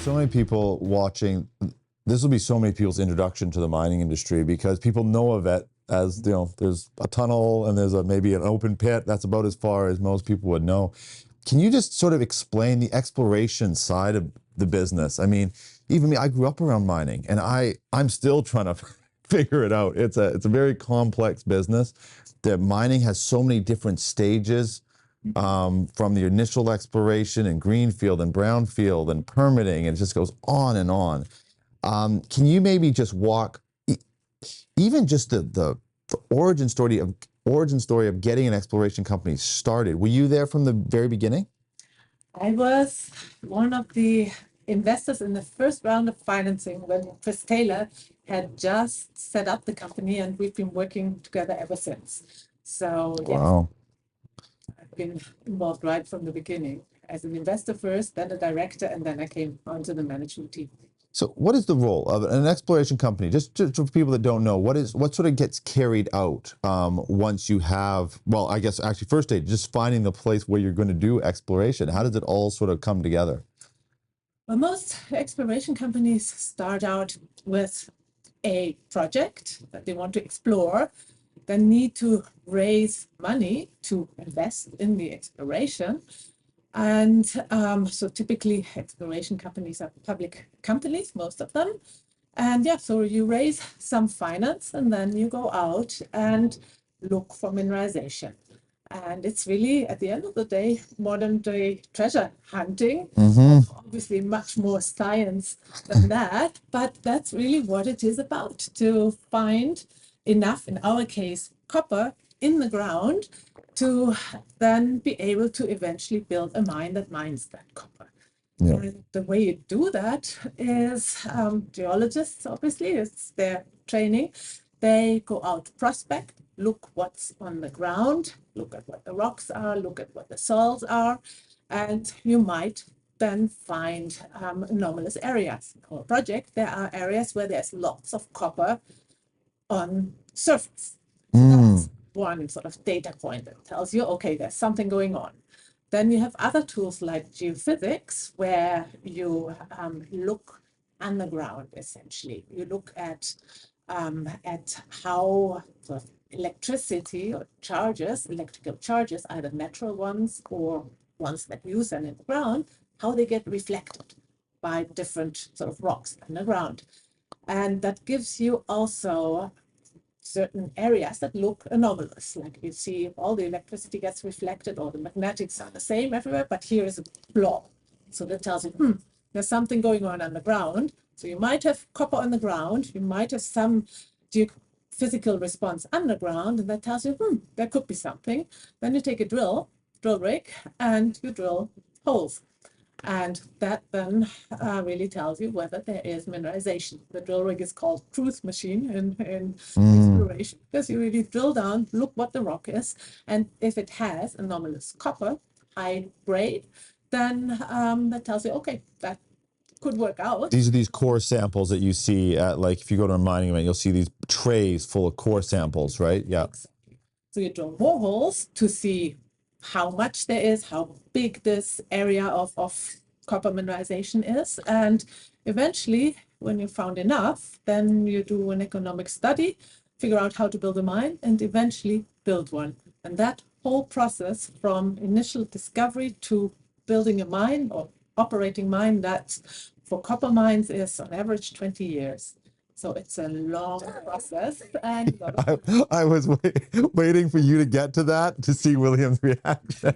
so many people watching. This will be so many people's introduction to the mining industry because people know of it as, you know, there's a tunnel and there's maybe an open pit. That's about as far as most people would know. Can you just sort of explain the exploration side of the business? I mean, even me, I grew up around mining, and I'm still trying to figure it out. It's a very complex business. The mining has so many different stages, from the initial exploration and greenfield and brownfield and permitting, and it just goes on and on. Can you maybe just walk, even just the origin story of getting an exploration company started? Were you there from the very beginning? I was one of the investors in the first round of financing when Chris Taylor had just set up the company, and we've been working together ever since. So Wow. yes, I've been involved right from the beginning as an investor first, then a director, and then I came onto the management team. So what is the role of an exploration company? Just for people that don't know, what sort of gets carried out once you have, well, I guess actually first stage, just finding the place where you're going to do exploration. How does it all sort of come together? Well, most exploration companies start out with a project that they want to explore, then need to raise money to invest in the exploration. And so typically exploration companies are public companies, most of them. And yeah, so you raise some finance and then you go out and look for mineralization. And it's really, at the end of the day, modern day treasure hunting. Mm-hmm. Obviously much more science than that, but that's really what it is about, to find enough, in our case, copper in the ground to then be able to eventually build a mine that mines that copper. Yeah. And the way you do that is geologists, obviously, it's their training. They go out prospect, look what's on the ground, look at what the rocks are, look at what the soils are, and you might then find anomalous areas. In our project, there are areas where there's lots of copper on surface. So that's one sort of data point that tells you, okay, there's something going on. Then you have other tools like geophysics, where you look underground, essentially. You look at how sort of electricity or charges, electrical charges, either natural ones or ones that use them in the ground, how they get reflected by different sort of rocks underground. And that gives you also certain areas that look anomalous. Like you see, all the electricity gets reflected, all the magnetics are the same everywhere, but here is a blob. So that tells you, there's something going on underground. So you might have copper on the ground, you might have some geophysical response underground, and that tells you, there could be something. Then you take a drill rig, and you drill holes. And that then really tells you whether there is mineralization. The drill rig is called truth machine in exploration, because you really drill down, look what the rock is, and if it has anomalous copper, high grade, then that tells you, okay, that could work out. These are these core samples that you see at, like, if you go to a mining event, you'll see these trays full of core samples, right? Yeah. Exactly. So you drill more holes to see how much there is, how big this area of copper mineralization is. And eventually, when you found enough, then you do an economic study, figure out how to build a mine, and eventually build one. And that whole process from initial discovery to building a mine or operating mine, that's for copper mines is on average 20 years. So it's a long process. And I was waiting for you to get to that to see William's reaction.